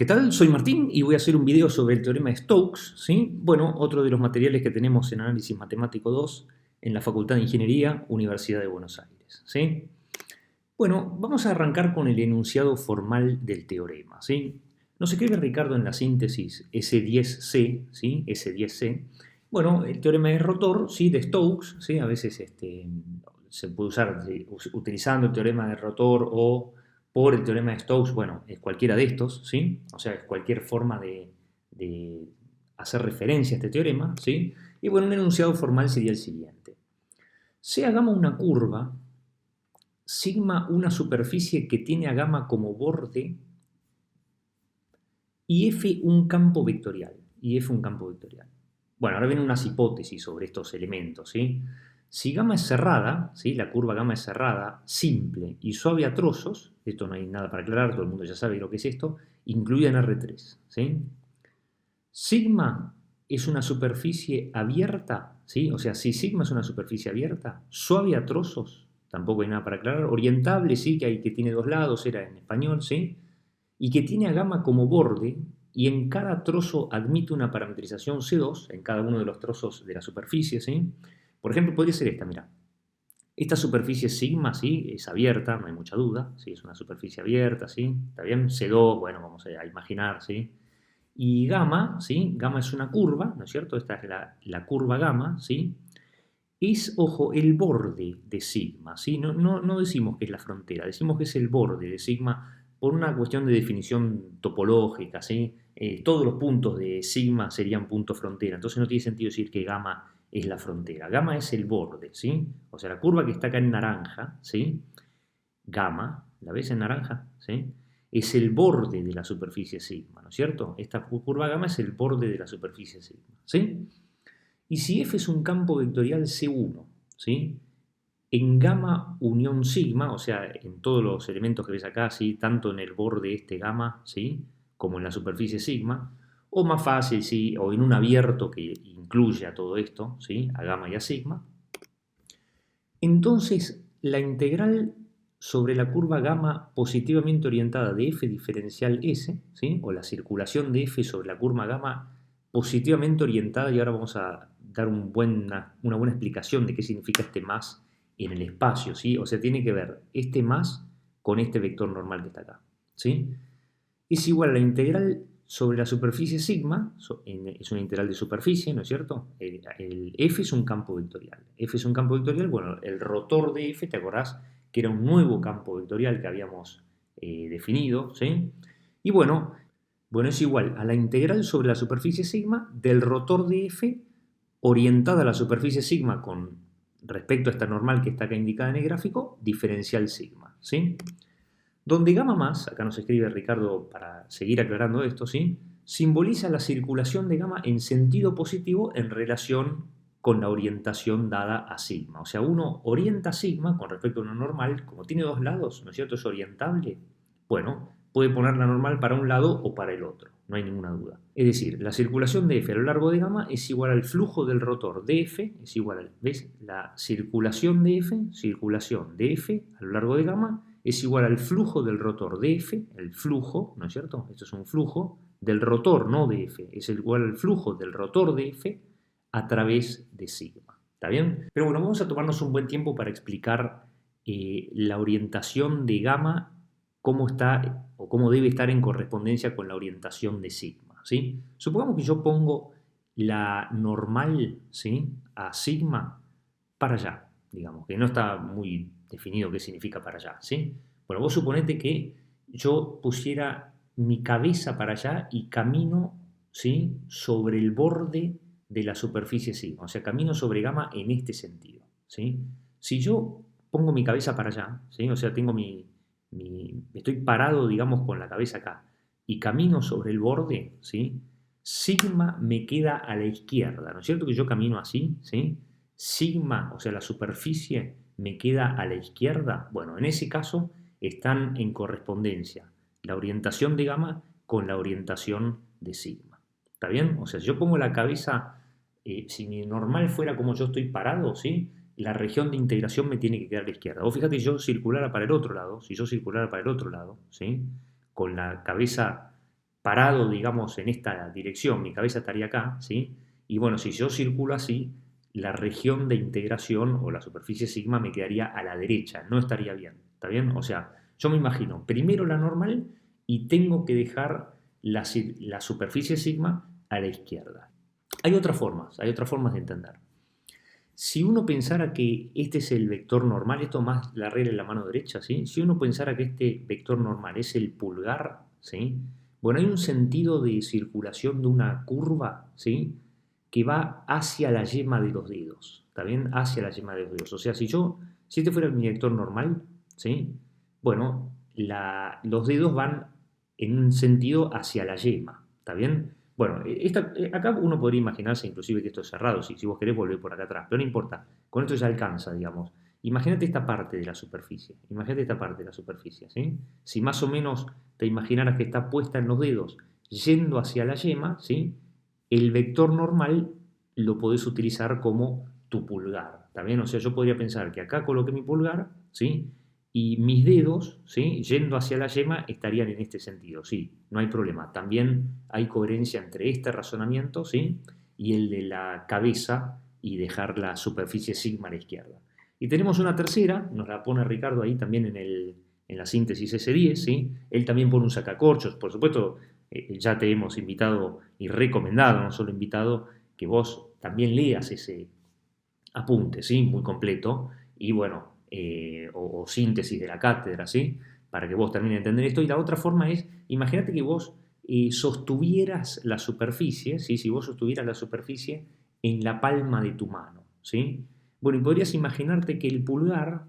¿Qué tal? Soy Martín y voy a hacer un video sobre el teorema de Stokes, ¿sí? Bueno, otro de los materiales que tenemos en Análisis Matemático 2 en la Facultad de Ingeniería, Universidad de Buenos Aires, ¿sí? Bueno, vamos a arrancar con el enunciado formal del teorema, ¿sí? Nos escribe Ricardo en la síntesis S10C, ¿sí? S10C. Bueno, el teorema de rotor, ¿sí? De Stokes, ¿sí? A veces se puede usar utilizando el teorema de rotor o por el teorema de Stokes, bueno, es cualquiera de estos, ¿sí? O sea, es cualquier forma de hacer referencia a este teorema, ¿sí? Y bueno, un enunciado formal sería el siguiente. Sea gamma una curva, sigma una superficie que tiene a gamma como borde y f un campo vectorial. Bueno, ahora vienen unas hipótesis sobre estos elementos, ¿sí? Si gamma es cerrada, ¿sí? La curva gamma es cerrada, simple y suave a trozos, esto no hay nada para aclarar, todo el mundo ya sabe lo que es esto, incluida en R3, ¿sí? Sigma es una superficie abierta, ¿sí? O sea, si sigma es una superficie abierta, suave a trozos, tampoco hay nada para aclarar, orientable, sí, que tiene dos lados, era en español, ¿sí? Y que tiene a gamma como borde, y en cada trozo admite una parametrización C2, en cada uno de los trozos de la superficie, ¿sí? Por ejemplo, podría ser esta, mira. Esta superficie sigma, ¿sí? Es abierta, no hay mucha duda, ¿sí? Es una superficie abierta, ¿sí? ¿Está bien? C2, bueno, vamos a imaginar, ¿sí? Y gamma, ¿sí? Gamma es una curva, ¿no es cierto? Esta es la curva gamma, ¿sí? Es, ojo, el borde de sigma, ¿sí? No decimos que es la frontera, decimos que es el borde de sigma por una cuestión de definición topológica, ¿sí? Todos los puntos de sigma serían puntos frontera, entonces no tiene sentido decir que gamma es la frontera. Gamma es el borde, ¿sí? O sea, la curva que está acá en naranja, ¿sí? Gamma, ¿la ves en naranja? ¿Sí? Es el borde de la superficie sigma, ¿no es cierto? Esta curva gamma es el borde de la superficie sigma, ¿sí? Y si f es un campo vectorial C1, ¿sí? En gamma unión sigma, o sea, en todos los elementos que ves acá, ¿sí? Tanto en el borde este gamma, ¿sí? Como en la superficie sigma, o más fácil, ¿sí? O en un abierto que incluye a todo esto, ¿sí? A gamma y a sigma. Entonces, la integral sobre la curva gamma positivamente orientada de f diferencial s, ¿sí? O la circulación de f sobre la curva gamma positivamente orientada, y ahora vamos a dar una buena explicación de qué significa este más en el espacio, ¿sí? O sea, tiene que ver este más con este vector normal que está acá, ¿sí? Es igual a la integral sobre la superficie sigma, es una integral de superficie, ¿no es cierto? El f es un campo vectorial. F es un campo vectorial, bueno, el rotor de f, ¿te acordás? Que era un nuevo campo vectorial que habíamos definido, ¿sí? Y bueno, es igual a la integral sobre la superficie sigma del rotor de f orientada a la superficie sigma con respecto a esta normal que está acá indicada en el gráfico, diferencial sigma, ¿sí? Donde gamma más, acá nos escribe Ricardo para seguir aclarando esto, ¿sí? Simboliza la circulación de gamma en sentido positivo en relación con la orientación dada a sigma. O sea, uno orienta sigma con respecto a una normal, como tiene dos lados, ¿no es cierto? Es orientable. Bueno, puede poner la normal para un lado o para el otro, no hay ninguna duda. Es decir, la circulación de f a lo largo de gamma es igual al flujo del rotor de f, es igual al, ¿ves? La circulación de f a lo largo de gamma es igual al flujo del rotor de f, el flujo, ¿no es cierto? Esto es un flujo del rotor, no de f, es igual al flujo del rotor de f a través de sigma. ¿Está bien? Pero bueno, vamos a tomarnos un buen tiempo para explicar la orientación de gamma, cómo está o cómo debe estar en correspondencia con la orientación de sigma, ¿sí? Supongamos que yo pongo la normal, ¿sí? A sigma para allá, digamos, que no está muy definido qué significa para allá, ¿sí? Bueno, vos suponete que yo pusiera mi cabeza para allá y camino, ¿sí? Sobre el borde de la superficie sigma, o sea, camino sobre gamma en este sentido, ¿sí? Si yo pongo mi cabeza para allá, ¿sí? O sea, tengo estoy parado, digamos, con la cabeza acá y camino sobre el borde, ¿sí? Sigma me queda a la izquierda, ¿no es cierto que yo camino así, ¿sí? Sigma, o sea, la superficie, me queda a la izquierda. Bueno, en ese caso están en correspondencia la orientación de gamma con la orientación de sigma. ¿Está bien? O sea, si yo pongo la cabeza, si mi normal fuera como yo estoy parado, ¿sí? La región de integración me tiene que quedar a la izquierda. O fíjate, si yo circulara para el otro lado, si yo circulara para el otro lado, ¿sí? Con la cabeza parado, digamos, en esta dirección, mi cabeza estaría acá, ¿sí? Y bueno, si yo circulo así, la región de integración o la superficie sigma me quedaría a la derecha, no estaría bien, ¿está bien? O sea, yo me imagino primero la normal y tengo que dejar la superficie sigma a la izquierda. Hay otras formas de entender. Si uno pensara que este es el vector normal, esto más la regla en la mano derecha, ¿sí? Si uno pensara que este vector normal es el pulgar, ¿sí? Bueno, hay un sentido de circulación de una curva, ¿sí? Que va hacia la yema de los dedos, ¿está bien? Hacia la yema de los dedos. O sea, si este fuera mi vector normal, ¿sí? Bueno, los dedos van en un sentido hacia la yema, ¿está bien? Bueno, acá uno podría imaginarse inclusive que esto es cerrado, si vos querés volver por acá atrás, pero no importa, con esto ya alcanza, digamos. Imagínate esta parte de la superficie, imagínate esta parte de la superficie, ¿sí? Si más o menos te imaginaras que está puesta en los dedos yendo hacia la yema, ¿sí? El vector normal lo podés utilizar como tu pulgar, ¿está bien? O sea, yo podría pensar que acá coloqué mi pulgar, ¿sí? Y mis dedos, ¿sí? Yendo hacia la yema, estarían en este sentido, sí, no hay problema. También hay coherencia entre este razonamiento, ¿sí? Y el de la cabeza y dejar la superficie sigma a la izquierda. Y tenemos una tercera, nos la pone Ricardo ahí también en la síntesis S10, ¿sí? Él también pone un sacacorchos, por supuesto, ya te hemos invitado y recomendado, no solo invitado, que vos también leas ese apunte, ¿sí? Muy completo, y bueno, o síntesis de la cátedra, ¿sí? Para que vos termines de entender esto. Y la otra forma es, imagínate que vos sostuvieras la superficie, ¿sí? Si vos sostuvieras la superficie en la palma de tu mano, ¿sí? Bueno, y podrías imaginarte que el pulgar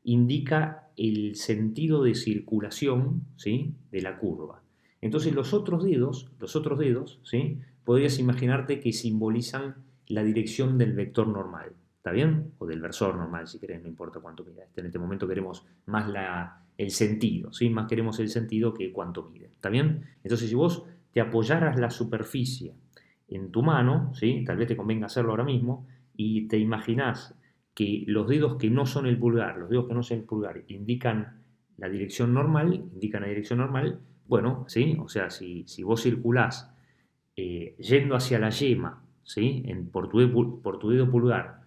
indica el sentido de circulación, ¿sí? De la curva. Entonces los otros dedos, ¿sí? Podrías imaginarte que simbolizan la dirección del vector normal, ¿está bien? O del versor normal, si querés, no importa cuánto mida. En este momento queremos más el sentido, ¿sí? Más queremos el sentido que cuánto mide, ¿está bien? Entonces, si vos te apoyaras la superficie en tu mano, ¿sí? Tal vez te convenga hacerlo ahora mismo, y te imaginás que los dedos que no son el pulgar, los dedos que no son el pulgar, indican la dirección normal, bueno, ¿sí? O sea, si vos circulás yendo hacia la yema, ¿sí? Por tu dedo pulgar,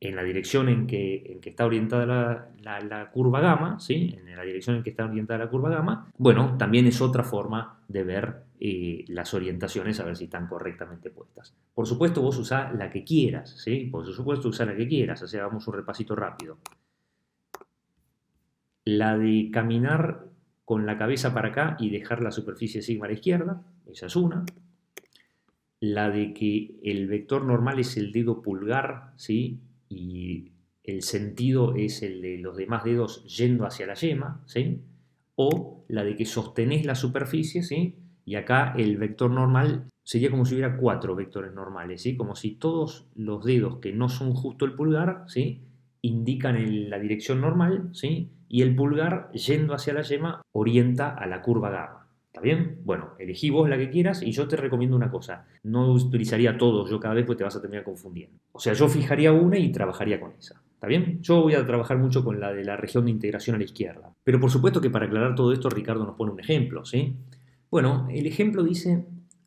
en la dirección en que está orientada la curva gamma, ¿sí? En la dirección en que está orientada la curva gamma, bueno, también es otra forma de ver las orientaciones, a ver si están correctamente puestas. Por supuesto, vos usá la que quieras, ¿sí? Por supuesto, usá la que quieras, o sea, hagamos un repasito rápido. La de caminar con la cabeza para acá y dejar la superficie sigma a la izquierda, esa es una. La de que el vector normal es el dedo pulgar, ¿sí? Y el sentido es el de los demás dedos yendo hacia la yema, ¿sí? O la de que sostenés la superficie, ¿sí? Y acá el vector normal sería como si hubiera cuatro vectores normales, ¿sí? Como si todos los dedos que no son justo el pulgar, ¿sí? Indican la dirección normal, ¿sí? Y el pulgar yendo hacia la yema orienta a la curva gamma. ¿Está bien? Bueno, elegí vos la que quieras y yo te recomiendo una cosa. No utilizaría todos yo cada vez porque te vas a terminar confundiendo. O sea, yo fijaría una y trabajaría con esa. ¿Está bien? Yo voy a trabajar mucho con la de la región de integración a la izquierda. Pero por supuesto que para aclarar todo esto, Ricardo nos pone un ejemplo, ¿sí? Bueno, el ejemplo dice,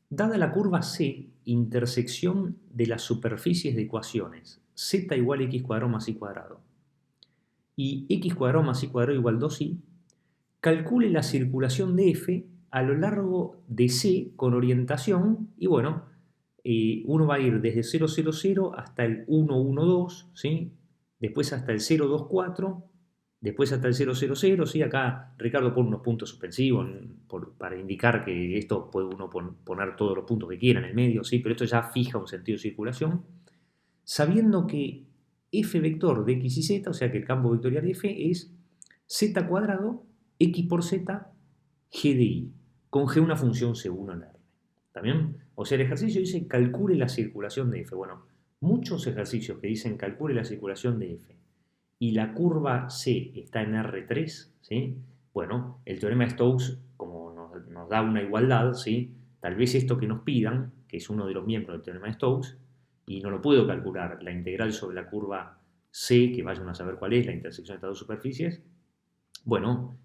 dada la curva C, intersección de las superficies de ecuaciones z igual a x cuadrado más y cuadrado y x cuadrado más y cuadrado igual 2y, calcule la circulación de F a lo largo de C con orientación, y bueno, uno va a ir desde 0, 0, 0 hasta el 1, 1, 2, ¿sí? Después hasta el 0, 2, 4, después hasta el 0, 0, 0, ¿sí? Acá Ricardo pone unos puntos suspensivos para indicar que esto puede uno poner todos los puntos que quiera en el medio, ¿sí? Pero esto ya fija un sentido de circulación, sabiendo que f vector de x y z, o sea que el campo vectorial de f es z cuadrado x por z g de y, con g una función según en R. ¿Está bien? O sea, el ejercicio dice calcule la circulación de f. Bueno, muchos ejercicios que dicen calcule la circulación de f y la curva C está en R3, ¿sí? Bueno, el teorema de Stokes, como nos da una igualdad, ¿sí? Tal vez esto que nos pidan, que es uno de los miembros del teorema de Stokes, y no lo puedo calcular, la integral sobre la curva C, que vayan a saber cuál es la intersección de estas dos superficies, bueno,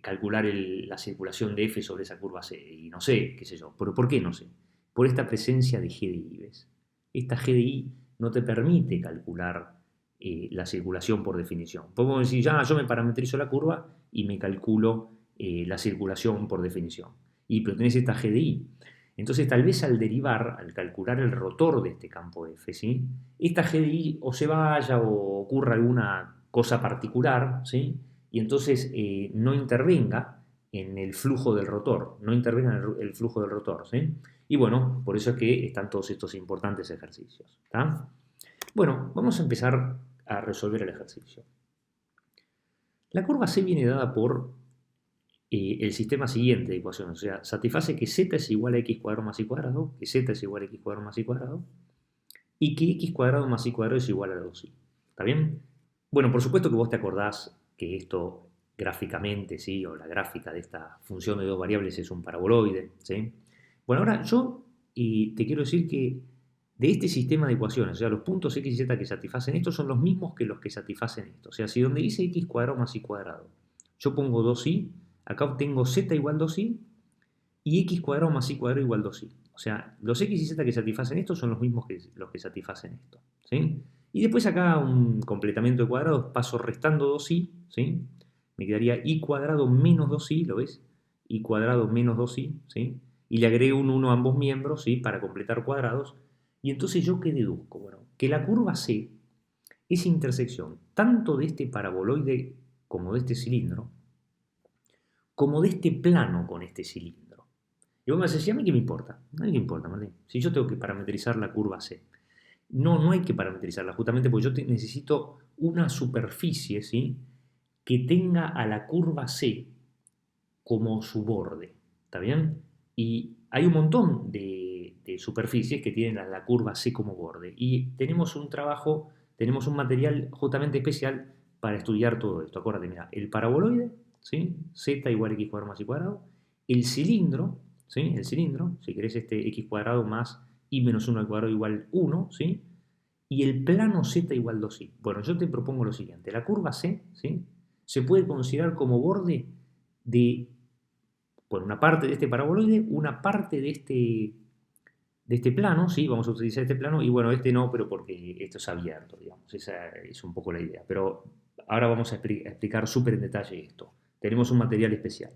calcular la circulación de F sobre esa curva C. Y no sé, qué sé yo. ¿Pero por qué no sé? Por esta presencia de GDI, ¿ves? Esta GDI no te permite calcular la circulación por definición. Podemos decir, ya, yo me parametrizo la curva y me calculo la circulación por definición. Pero tenés esta GDI. Entonces, tal vez al derivar, al calcular el rotor de este campo F, ¿sí? Esta GDI o se vaya o ocurra alguna cosa particular, ¿sí? Y entonces no intervenga en el flujo del rotor, no intervenga en el flujo del rotor, ¿sí? Y bueno, por eso es que están todos estos importantes ejercicios, ¿tá? Bueno, vamos a empezar a resolver el ejercicio. La curva C viene dada por el sistema siguiente de ecuaciones, o sea, satisface que z es igual a x cuadrado más y cuadrado, que z es igual a x cuadrado más y cuadrado, y que x cuadrado más y cuadrado es igual a 2y. ¿Está bien? Bueno, por supuesto que vos te acordás que esto gráficamente, ¿sí? O la gráfica de esta función de dos variables es un paraboloide, ¿sí? Bueno, ahora yo te quiero decir que de este sistema de ecuaciones, o sea, los puntos x y z que satisfacen esto son los mismos que los que satisfacen esto. O sea, si donde dice x cuadrado más y cuadrado, yo pongo 2y, acá obtengo z igual 2y y x cuadrado más y cuadrado igual 2y. O sea, los x y z que satisfacen esto son los mismos que los que satisfacen esto, ¿sí? Y después acá un completamiento de cuadrados, paso restando 2y, ¿sí? Me quedaría y cuadrado menos 2y, ¿lo ves? Y cuadrado menos 2y, ¿sí? Y le agrego un 1 a ambos miembros, ¿sí? Para completar cuadrados. Y entonces yo ¿qué deduzco? Bueno, que la curva C es intersección tanto de este paraboloide como de este cilindro, como de este plano con este cilindro. Y vos me decís, ¿a mí qué me importa? A mí qué importa, Martín. Si yo tengo que parametrizar la curva C. No hay que parametrizarla, justamente porque yo necesito una superficie, ¿sí? Que tenga a la curva C como su borde. ¿Está bien? Y hay un montón de superficies que tienen a la curva C como borde. Y tenemos un trabajo, tenemos un material justamente especial para estudiar todo esto. Acuérdate, mira, el paraboloide, ¿sí? Z igual a x cuadrado más y cuadrado. El cilindro, ¿sí? El cilindro, si querés este x cuadrado más y menos 1 al cuadrado igual 1, ¿sí? Y el plano z igual 2i. Bueno, yo te propongo lo siguiente. La curva C, ¿sí? Se puede considerar como borde de, bueno, una parte de este paraboloide, una parte de este plano, ¿sí? Vamos a utilizar este plano, y bueno, este no, pero porque esto es abierto, digamos. Esa es un poco la idea. Pero ahora vamos a explicar súper en detalle esto. Tenemos un material especial.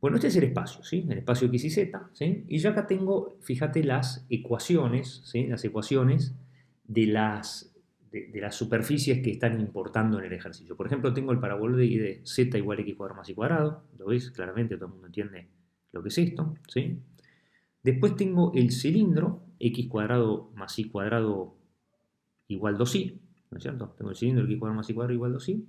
Bueno, este es el espacio, ¿sí? El espacio x y z, ¿sí? Y yo acá tengo, fíjate, las ecuaciones, ¿sí? Las ecuaciones de las superficies que están importando en el ejercicio. Por ejemplo, tengo el paraboloide z igual a x cuadrado más y cuadrado, lo ves claramente, todo el mundo entiende lo que es esto, ¿sí? Después tengo el cilindro, x cuadrado más y cuadrado igual 2y, ¿no es cierto? Tengo el cilindro, x cuadrado más y cuadrado igual 2y.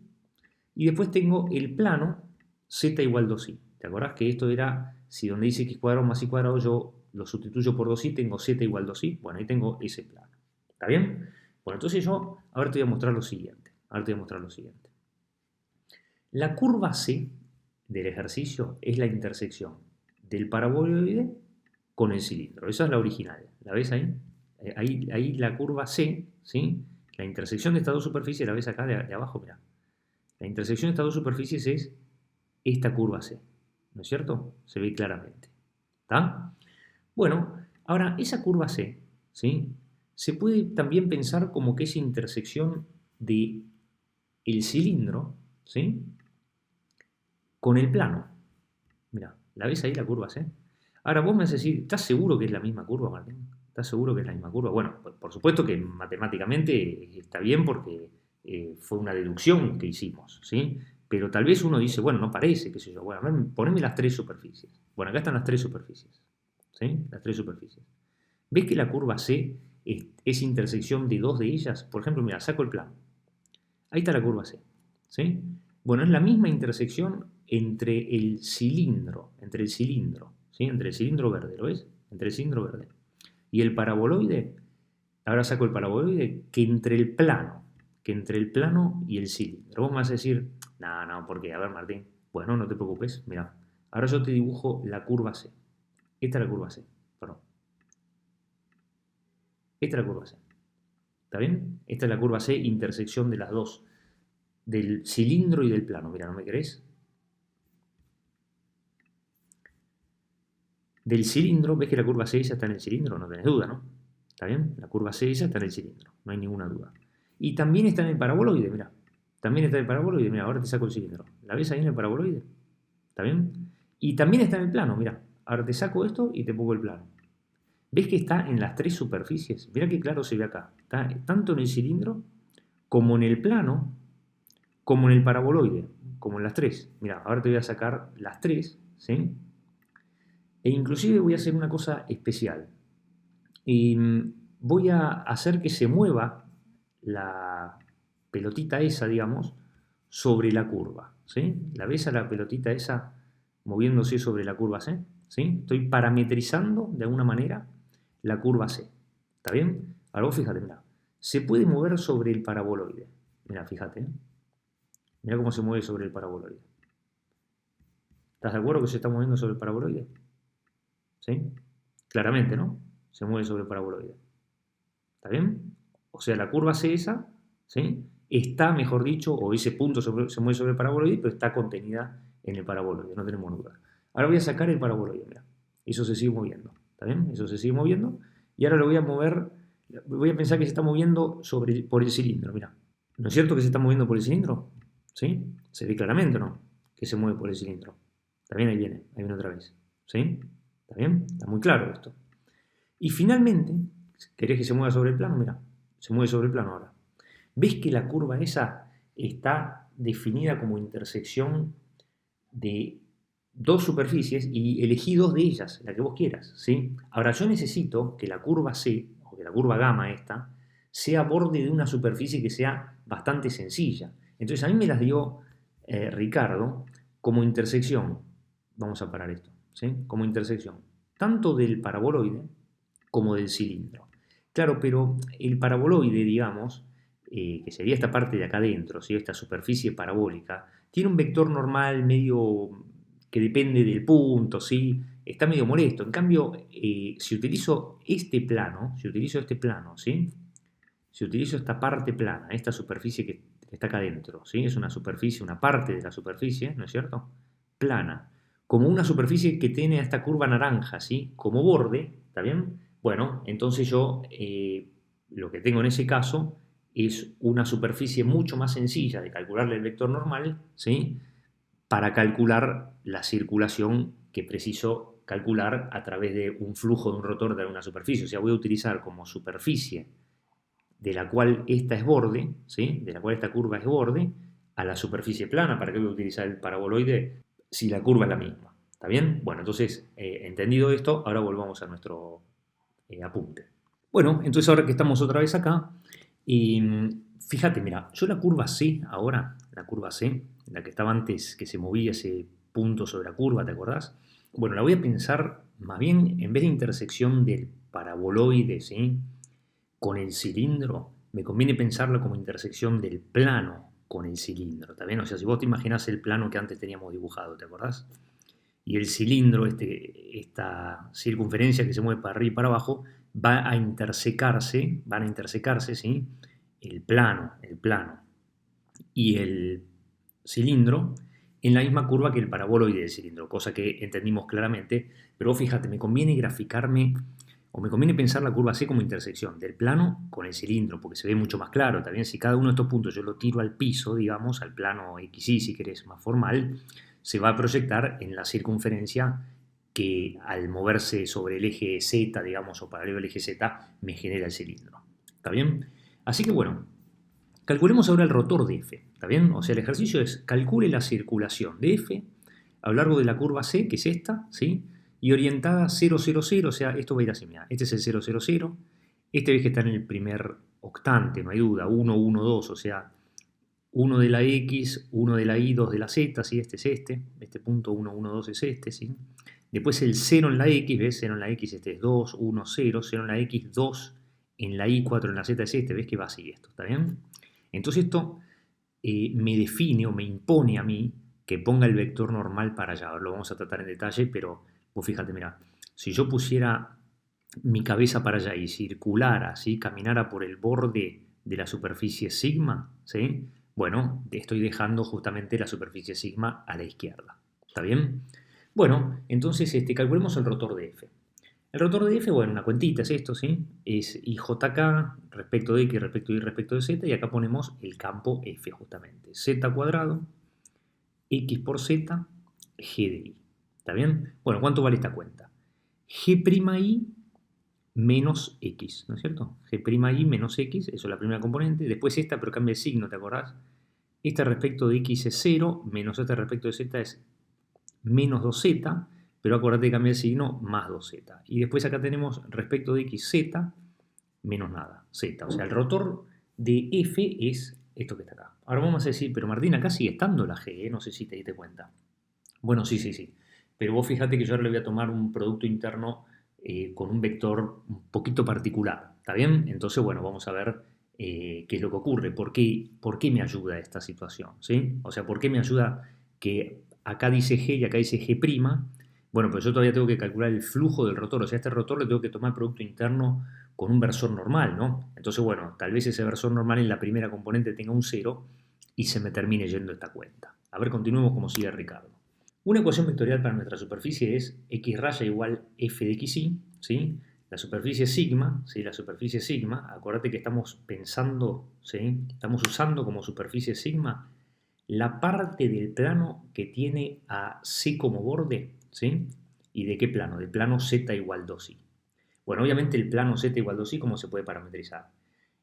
Y después tengo el plano, z igual 2i. ¿Te acordás que esto era, si donde dice x cuadrado más y cuadrado yo lo sustituyo por 2i, tengo z igual 2i? Bueno, ahí tengo ese plano. ¿Está bien? Bueno, entonces yo ahora te voy a mostrar lo siguiente. La curva C del ejercicio es la intersección del paraboloide con el cilindro. Esa es la original. ¿La ves ahí? Ahí la curva C, ¿sí? La intersección de estas dos superficies, la ves acá de abajo, mirá. La intersección de estas dos superficies es esta curva C, ¿no es cierto? Se ve claramente. ¿Está? Bueno, ahora esa curva C, ¿sí? Se puede también pensar como que es intersección de el cilindro, ¿sí? Con el plano. Mira, ¿la ves ahí la curva C? Ahora vos me vas a decir, ¿estás seguro que es la misma curva, Martín? ¿Estás seguro que es la misma curva? Bueno, por supuesto que matemáticamente está bien porque fue una deducción que hicimos, ¿sí? Pero tal vez uno dice, bueno, no parece, qué sé yo. Bueno, a ver, poneme las tres superficies. Bueno, acá están las tres superficies, ¿sí? Las tres superficies. ¿Ves que la curva C es intersección de dos de ellas? Por ejemplo, mira, saco el plano. Ahí está la curva C, ¿sí? Bueno, es la misma intersección entre el cilindro, ¿sí? Entre el cilindro verde, ¿lo ves? Entre el cilindro verde. Y el paraboloide, ahora saco el paraboloide, que entre el plano y el cilindro. Vos me vas a decir, no, ¿por qué? A ver, Martín. Bueno, no te preocupes, mira. Ahora yo te dibujo la curva C. Esta es la curva C, perdón. Esta es la curva C. ¿Está bien? Esta es la curva C, intersección de las dos, del cilindro y del plano. Mira, ¿no me querés? Del cilindro, ¿ves que la curva C esa está en el cilindro? No tenés duda, ¿no? ¿Está bien? La curva C esa está en el cilindro, no hay ninguna duda. Y también está en el paraboloide, mira. También está en el paraboloide, mira, ahora te saco el cilindro. ¿La ves ahí en el paraboloide? ¿Está bien? Y también está en el plano, mira. Ahora te saco esto y te pongo el plano. ¿Ves que está en las tres superficies? Mira qué claro se ve acá. Está tanto en el cilindro, como en el plano, como en el paraboloide, como en las tres. Mira, ahora te voy a sacar las tres, ¿sí? E inclusive voy a hacer una cosa especial. Y voy a hacer que se mueva la pelotita esa, digamos, sobre la curva, ¿sí? ¿La ves a la pelotita esa moviéndose sobre la curva C? ¿Sí? Estoy parametrizando de alguna manera la curva C. ¿Está bien? Ahora vos fíjate, mira. Se puede mover sobre el paraboloide. Mira, fíjate. Mira cómo se mueve sobre el paraboloide. ¿Estás de acuerdo que se está moviendo sobre el paraboloide? ¿Sí? Claramente, ¿no? Se mueve sobre el paraboloide. ¿Está bien? O sea, la curva C esa, ¿sí? Está, mejor dicho, o ese punto se mueve sobre el paraboloide, pero está contenida en el paraboloide, no tenemos duda. Ahora voy a sacar el paraboloide, mira. Eso se sigue moviendo, ¿está bien? Eso se sigue moviendo. Y ahora lo voy a mover, voy a pensar que se está moviendo por el cilindro, mira. ¿No es cierto que se está moviendo por el cilindro? ¿Sí? Se ve claramente, ¿no? Que se mueve por el cilindro. ¿Está bien? Ahí viene otra vez. ¿Sí? ¿Está bien? Está muy claro esto. Y finalmente, ¿querés que se mueva sobre el plano? Mira, se mueve sobre el plano ahora. ¿Ves que la curva esa está definida como intersección de dos superficies y elegí dos de ellas, la que vos quieras, ¿sí? Ahora yo necesito que la curva C, o que la curva gamma esta, sea borde de una superficie que sea bastante sencilla. Entonces a mí me las dio Ricardo como intersección, vamos a parar esto, ¿sí? Como intersección, tanto del paraboloide como del cilindro. Claro, pero el paraboloide, digamos, que sería esta parte de acá adentro, ¿sí? Esta superficie parabólica, tiene un vector normal medio que depende del punto, ¿sí? Está medio molesto. En cambio, si utilizo este plano, ¿sí? Si utilizo esta parte plana, esta superficie que está acá adentro, ¿sí? Es una superficie, una parte de la superficie, ¿no es cierto? Plana. Como una superficie que tiene esta curva naranja, ¿sí? Como borde, ¿está bien? Bueno, entonces yo lo que tengo en ese caso es una superficie mucho más sencilla de calcularle el vector normal, ¿sí? Para calcular la circulación que preciso calcular a través de un flujo de un rotor de alguna superficie. O sea, voy a utilizar como superficie de la cual esta es borde, ¿sí? De la cual esta curva es borde, a la superficie plana. ¿Para qué voy a utilizar el paraboloide si la curva es la misma? ¿Está bien? Bueno, entonces, entendido esto, ahora volvamos a nuestro apunte. Bueno, entonces ahora que estamos otra vez acá, y fíjate, mira, yo la curva C ahora, la curva C, la que estaba antes, que se movía ese punto sobre la curva, ¿te acordás? Bueno, la voy a pensar más bien, en vez de intersección del paraboloide, ¿sí? Con el cilindro, me conviene pensarlo como intersección del plano con el cilindro, ¿está bien? O sea, si vos te imaginás el plano que antes teníamos dibujado, ¿te acordás? Y el cilindro, esta circunferencia que se mueve para arriba y para abajo, van a intersecarse, ¿sí? El plano y el cilindro en la misma curva que el paraboloide del cilindro, cosa que entendimos claramente, pero fíjate, me conviene graficarme o me conviene pensar la curva C como intersección del plano con el cilindro, porque se ve mucho más claro, también si cada uno de estos puntos yo lo tiro al piso, digamos, al plano XY, si querés, más formal, se va a proyectar en la circunferencia que al moverse sobre el eje Z, digamos, o paralelo al eje Z, me genera el cilindro. ¿Está bien? Así que bueno, calculemos ahora el rotor de F. ¿Está bien? O sea, el ejercicio es calcule la circulación de F a lo largo de la curva C, que es esta, ¿sí? Y orientada 0, 0, 0, o sea, esto va a ir así, mira, este es el 0, 0, 0, este ves que está en el primer octante, no hay duda, 1, 1, 2, o sea, 1 de la X, 1 de la Y, 2 de la Z, ¿sí? Este punto 1, 1, 2 es este, ¿sí? Después el 0 en la X, ¿ves? 0 en la X, este es 2, 1, 0, 0 en la X, 2 en la Y, 4 en la Z es este, ¿ves que va así esto? ¿Está bien? Entonces esto me define o me impone a mí que ponga el vector normal para allá. Ahora lo vamos a tratar en detalle, pero vos fíjate, mira, si yo pusiera mi cabeza para allá y circulara, ¿sí? Caminara por el borde de la superficie sigma, ¿sí? Bueno, estoy dejando justamente la superficie sigma a la izquierda. ¿Está bien? Bueno, entonces calculemos el rotor de F. El rotor de F, bueno, una cuentita es esto, ¿sí? Es IJK respecto de X, respecto de Y, respecto de Z, y acá ponemos el campo F justamente. Z cuadrado, X por Z, G de I. ¿Está bien? Bueno, ¿cuánto vale esta cuenta? G' menos X, ¿no es cierto? G' menos X, eso es la primera componente. Después esta, pero cambia el signo, ¿te acordás? Esta respecto de X es 0, menos esta respecto de Z es menos 2Z, pero acordate que cambia el signo, más 2Z. Y después acá tenemos respecto de X, Z, menos nada, Z. O sea, el rotor de F es esto que está acá. Ahora vamos a decir, pero Martín, acá sigue estando la G, ¿eh? No sé si te diste cuenta. Bueno, sí, sí, sí. Pero vos fíjate que yo ahora le voy a tomar un producto interno con un vector un poquito particular, ¿está bien? Entonces, bueno, vamos a ver qué es lo que ocurre, por qué me ayuda esta situación, ¿sí? O sea, ¿por qué me ayuda que acá dice G y acá dice G'? Bueno, pues yo todavía tengo que calcular el flujo del rotor, o sea, a este rotor le tengo que tomar producto interno con un versor normal, ¿no? Entonces, bueno, tal vez ese versor normal en la primera componente tenga un 0 y se me termine yendo esta cuenta. A ver, continuemos como sigue Ricardo. Una ecuación vectorial para nuestra superficie es x raya igual f de xy, ¿sí? La superficie es sigma, ¿sí? La superficie es sigma, acuérdate que estamos pensando, ¿sí? Estamos usando como superficie sigma la parte del plano que tiene a C como borde, ¿sí? ¿Y de qué plano? Del plano z igual 2i. Bueno, obviamente el plano z igual 2i, ¿cómo se puede parametrizar?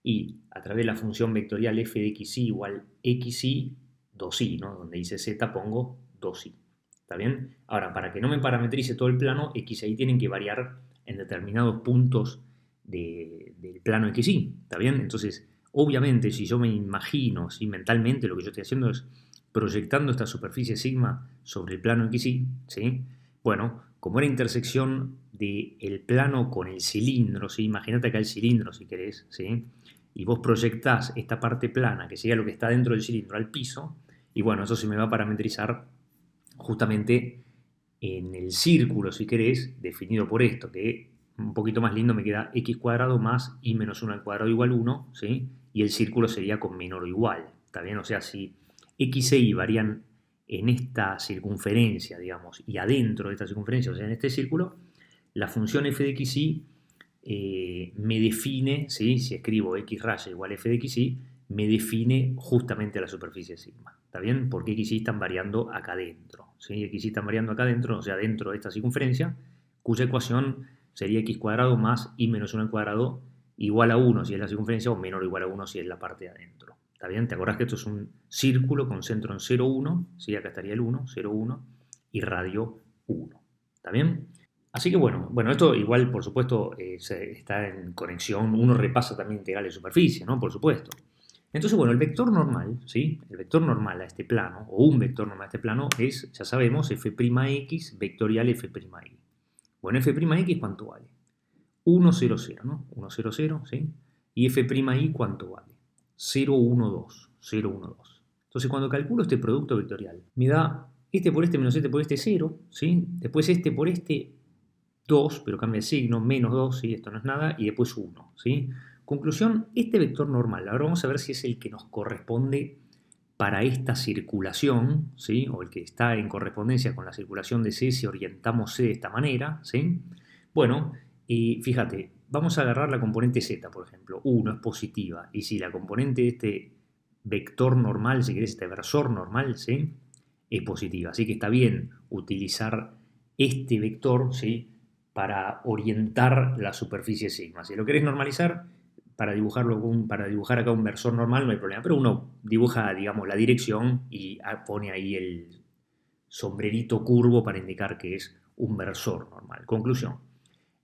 Y a través de la función vectorial f de xy igual xy 2i, ¿no? Donde dice z pongo 2i. ¿Está bien? Ahora, para que no me parametrice todo el plano, x y y tienen que variar en determinados puntos del plano xy. ¿Está bien? Entonces, obviamente, si yo me imagino, si mentalmente lo que yo estoy haciendo es proyectando esta superficie sigma sobre el plano xy, ¿sí? Bueno, como era intersección del plano con el cilindro, ¿sí? Imagínate acá el cilindro si querés, ¿sí? Y vos proyectás esta parte plana que sería lo que está dentro del cilindro al piso, y bueno, eso se me va a parametrizar justamente en el círculo, si querés, definido por esto, que un poquito más lindo me queda x cuadrado más y menos 1 al cuadrado igual 1, ¿sí? Y el círculo sería con menor o igual, ¿está bien? O sea, si x e y varían en esta circunferencia, digamos, y adentro de esta circunferencia, o sea, en este círculo, la función f de xy me define, ¿sí? Si escribo x raya igual f de xy, me define justamente la superficie sigma. ¿Está bien? Porque x y están variando acá adentro. ¿Sí? X y están variando acá adentro, o sea, dentro de esta circunferencia, cuya ecuación sería x cuadrado más y menos 1 al cuadrado igual a 1 si es la circunferencia o menor o igual a 1 si es la parte de adentro. ¿Está bien? ¿Te acordás que esto es un círculo con centro en 0, 1? ¿Sí? Acá estaría el 1, 0, 1 y radio 1. ¿Está bien? Así que bueno, esto igual, por supuesto, está en conexión, uno repasa también integrales de superficie, ¿no? Por supuesto. Entonces, bueno, el vector normal, ¿sí? El vector normal a este plano, o un vector normal a este plano, es, ya sabemos, f'x vectorial f'y. Bueno, f'x, ¿cuánto vale? 1, 0, 0, ¿no? 1, 0, 0, ¿sí? Y f'y, ¿cuánto vale? 0, 1, 2, 0, 1, 2. Entonces, cuando calculo este producto vectorial, me da este por este menos este por este 0, ¿sí? Después este por este 2, pero cambia el signo, menos 2, ¿sí? Esto no es nada, y después 1, ¿sí? Conclusión, este vector normal, ahora vamos a ver si es el que nos corresponde para esta circulación, ¿sí? O el que está en correspondencia con la circulación de C, si orientamos C de esta manera, ¿sí? Bueno, y fíjate, vamos a agarrar la componente Z, por ejemplo, 1 es positiva, y si la componente de este vector normal, si querés, este versor normal, ¿sí? Es positiva, así que está bien utilizar este vector, ¿sí? Para orientar la superficie sigma. Si lo querés normalizar, para dibujar acá un versor normal no hay problema, pero uno dibuja, digamos, la dirección y pone ahí el sombrerito curvo para indicar que es un versor normal. Conclusión,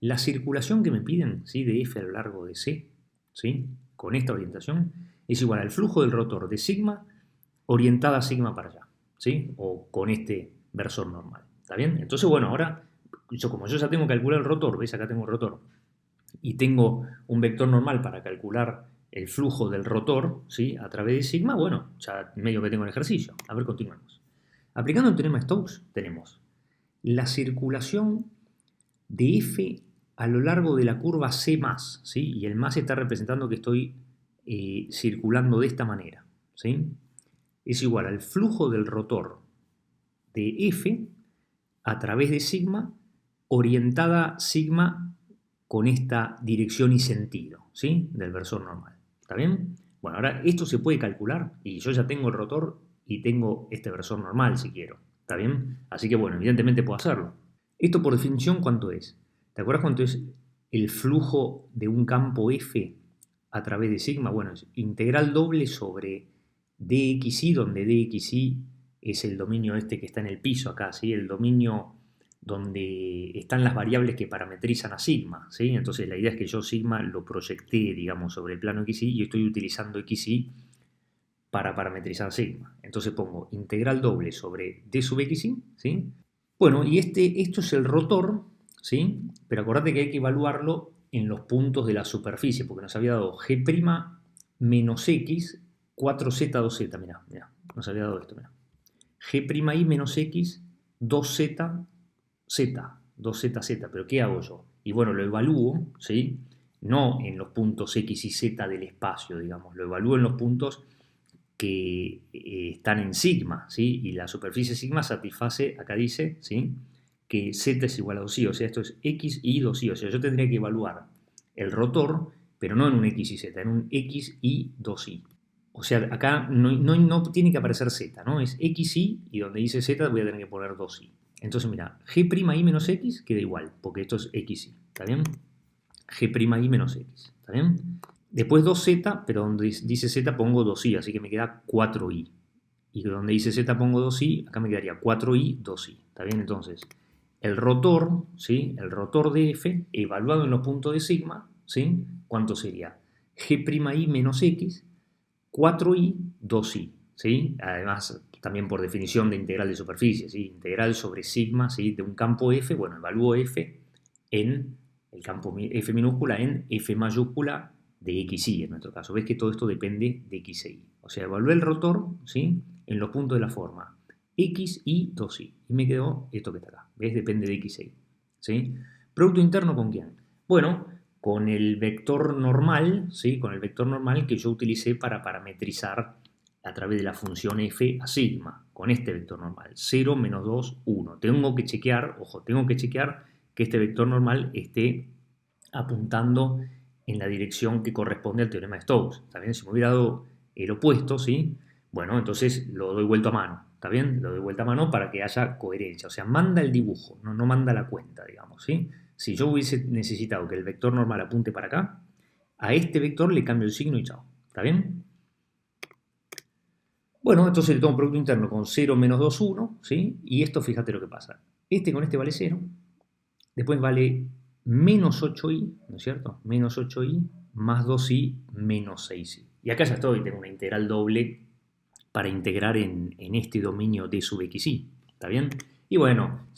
la circulación que me piden, ¿sí? De F a lo largo de C, ¿sí? Con esta orientación, es igual al flujo del rotor de sigma orientada a sigma para allá, ¿sí? O con este versor normal, ¿está bien? Entonces, bueno, ahora, como yo ya tengo calculado el rotor, ¿ves? Acá tengo el rotor, y tengo un vector normal para calcular el flujo del rotor, ¿sí? A través de sigma, bueno, ya medio que tengo el ejercicio. A ver, continuemos. Aplicando el teorema de Stokes, tenemos la circulación de F a lo largo de la curva C+, ¿sí? Y el más está representando que estoy circulando de esta manera, ¿sí? Es igual al flujo del rotor de F a través de sigma, orientada sigma con esta dirección y sentido, ¿sí? Del versor normal. ¿Está bien? Bueno, ahora esto se puede calcular y yo ya tengo el rotor y tengo este versor normal si quiero. ¿Está bien? Así que bueno, evidentemente puedo hacerlo. Esto por definición, ¿cuánto es? ¿Te acuerdas cuánto es el flujo de un campo F a través de sigma? Bueno, es integral doble sobre dxy, donde dxy es el dominio este que está en el piso acá, ¿sí? El dominio donde están las variables que parametrizan a sigma, ¿sí? Entonces la idea es que yo sigma lo proyecté, digamos, sobre el plano xy y estoy utilizando xy para parametrizar sigma. Entonces pongo integral doble sobre d sub xy, ¿sí? Bueno, y esto es el rotor, ¿sí? Pero acordate que hay que evaluarlo en los puntos de la superficie, porque nos había dado g' menos x, 4z, 2z, mirá, nos había dado esto, mirá. G' menos x, 2z, z, 2z, z, pero ¿qué hago yo? Y bueno, lo evalúo, ¿sí? No en los puntos x y z del espacio, digamos, lo evalúo en los puntos que están en sigma, ¿sí? Y la superficie sigma satisface, acá dice, ¿sí? Que z es igual a 2i, o sea, esto es x y 2i, o sea, yo tendría que evaluar el rotor, pero no en un x y z, en un x y 2i. O sea, acá no tiene que aparecer z, ¿no? Es xy y donde dice z voy a tener que poner 2i. Entonces, mira, g' menos x queda igual, porque esto es xy, ¿está bien? G' menos x, ¿está bien? Después 2z, pero donde dice z pongo 2i, así que me queda 4i. Y donde dice z pongo 2i, acá me quedaría 4i, 2i. ¿Está bien? Entonces, el rotor, ¿sí? El rotor de f, evaluado en los puntos de sigma, ¿sí? ¿Cuánto sería? G' menos x, 4i, 2i, ¿sí? Además, también por definición de integral de superficie, ¿sí? Integral sobre sigma, ¿sí? De un campo f, bueno, evalúo f en el campo f minúscula en f mayúscula de xy en nuestro caso. Ves que todo esto depende de x e y. O sea, evalué el rotor, ¿sí? En los puntos de la forma x, y, 2i. Y me quedó esto que está acá. ¿Ves? Depende de x e y. ¿Sí? ¿Producto interno con quién? Bueno, con el vector normal, ¿sí? Con el vector normal que yo utilicé para parametrizar a través de la función f a sigma, con este vector normal, 0, menos 2, 1. Tengo que chequear, ojo, tengo que chequear que este vector normal esté apuntando en la dirección que corresponde al teorema de Stokes. ¿Está bien? Si me hubiera dado el opuesto, ¿sí? Bueno, entonces lo doy vuelta a mano. ¿Está bien? Lo doy vuelta a mano para que haya coherencia. O sea, manda el dibujo, no manda la cuenta, digamos, ¿sí? Si yo hubiese necesitado que el vector normal apunte para acá, a este vector le cambio el signo y chao. ¿Está bien? Bueno, entonces le tomo producto interno con 0, menos 2, 1, ¿sí? Y esto, fíjate lo que pasa. Este con este vale 0, después vale menos 8i, ¿no es cierto? Menos 8i más 2i menos 6i. Y acá ya estoy, tengo una integral doble para integrar en este dominio d sub xy, ¿está bien? Y bueno,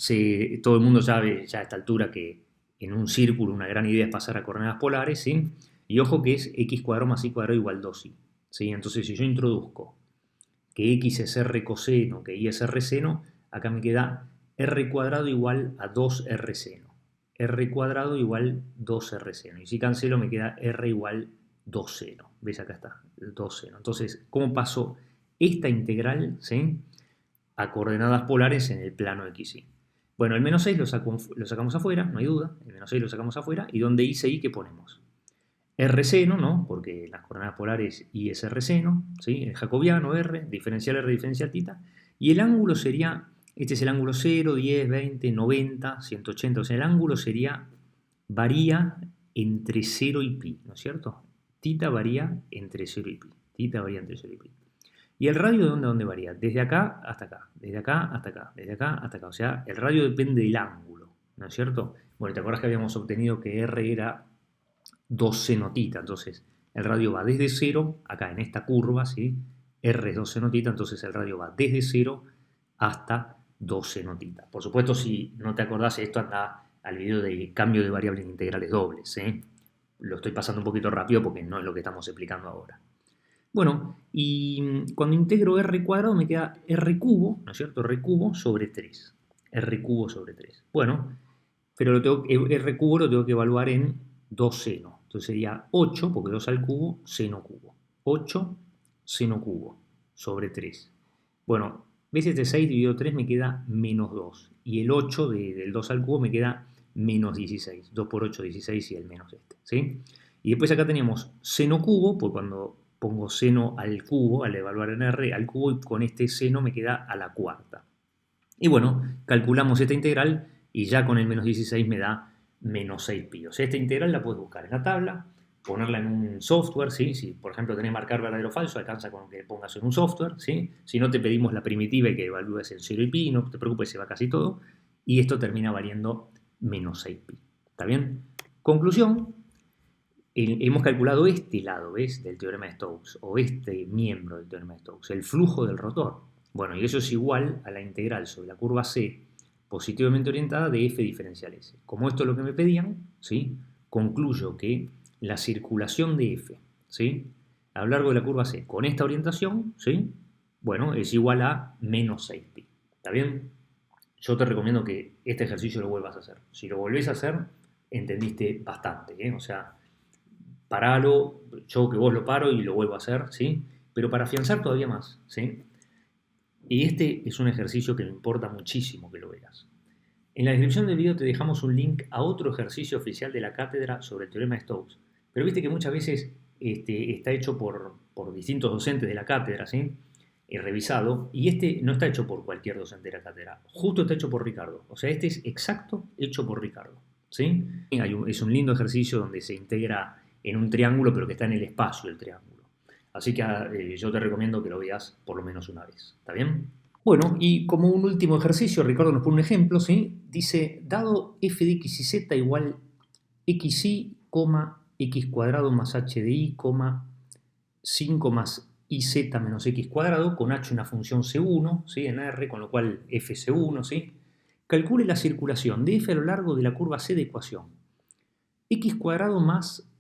todo el mundo sabe ya a esta altura que en un círculo una gran idea es pasar a coordenadas polares, ¿sí? Y ojo que es x cuadrado más y cuadrado igual 2i, ¿sí? Entonces si yo introduzco que x es r coseno, que y es r seno, acá me queda r cuadrado igual a 2r seno. R cuadrado igual 2r seno. Y si cancelo me queda r igual 2 seno. ¿Ves? Acá está, 2 seno. Entonces, ¿cómo paso esta integral, ¿sí? A coordenadas polares en el plano xy? Bueno, el menos 6 lo sacamos afuera, no hay duda. El menos 6 lo sacamos afuera. ¿Y donde hice y qué ponemos? R seno, ¿no? Porque las coordenadas polares y es R seno, ¿sí? El jacobiano R, diferencial θ. Y el ángulo sería, este es el ángulo 0, 10, 20, 90, 180. O sea, el ángulo varía entre 0 y pi, ¿no es cierto? Θ varía entre 0 y pi. Θ varía entre 0 y pi. ¿Y el radio de dónde varía? Desde acá hasta acá, desde acá hasta acá, desde acá hasta acá. O sea, el radio depende del ángulo, ¿no es cierto? Bueno, ¿te acuerdas que habíamos obtenido que R era 2 seno θ? Entonces, el radio va desde 0, acá en esta curva, ¿sí? R es 2 seno θ, entonces el radio va desde 0 hasta 2 seno θ. Por supuesto, si no te acordás, esto anda al video de cambio de variables integrales dobles, ¿eh? Lo estoy pasando un poquito rápido porque no es lo que estamos explicando ahora. Bueno, y cuando integro r cuadrado me queda r cubo, ¿no es cierto? R cubo sobre 3. R cubo sobre 3. Bueno, pero r cubo lo tengo que evaluar en 2 seno. Entonces sería 8, porque 2 al cubo, seno cubo. 8 seno cubo sobre 3. Bueno, ¿ves este 6 dividido 3 me queda menos 2? y el 8 del 2 al cubo me queda menos 16. 2 por 8, 16 y el menos este, ¿sí? Y después acá teníamos seno cubo, pues cuando pongo seno al cubo, al evaluar en R, al cubo, y con este seno me queda a la cuarta. Y bueno, calculamos esta integral y ya con el menos 16 me da menos 6 pi. O sea, esta integral la puedes buscar en la tabla, ponerla en un software, ¿sí? Si por ejemplo tenés marcar verdadero o falso, alcanza con que pongas en un software, ¿sí? Si no te pedimos la primitiva y que evalúes en 0 y pi, no te preocupes, se va casi todo. Y esto termina valiendo menos 6 pi. ¿Está bien? Conclusión, hemos calculado este lado, ¿ves? Del teorema de Stokes, o este miembro del teorema de Stokes, el flujo del rotor. Bueno, y eso es igual a la integral sobre la curva C positivamente orientada de f diferencial S. Como esto es lo que me pedían, ¿sí? Concluyo que la circulación de f, ¿sí? A lo largo de la curva C con esta orientación, ¿sí? Bueno, es igual a menos 6pi. ¿Está bien? Yo te recomiendo que este ejercicio lo vuelvas a hacer. Si lo volvés a hacer, entendiste bastante, ¿eh? O sea, paralo, yo que vos lo paro y lo vuelvo a hacer, ¿sí? Pero para afianzar todavía más, ¿sí? Y este es un ejercicio que me importa muchísimo que lo veas. En la descripción del video te dejamos un link a otro ejercicio oficial de la cátedra sobre el teorema de Stokes. Pero viste que muchas veces está hecho por distintos docentes de la cátedra, ¿sí? Revisado, y este no está hecho por cualquier docente de la cátedra, justo está hecho por Ricardo. O sea, este es exacto hecho por Ricardo, ¿sí? Es un lindo ejercicio donde se integra en un triángulo, pero que está en el espacio del triángulo. Así que yo te recomiendo que lo veas por lo menos una vez. ¿Está bien? Bueno, y como un último ejercicio, Ricardo nos pone un ejemplo, ¿sí? Dice, dado f de x y z igual xy, x cuadrado más h de y, 5 más iz menos x cuadrado, con h una función c1, ¿sí? En R, con lo cual fc1, ¿sí? Calcule la circulación de f a lo largo de la curva C de ecuación. X cuadrado más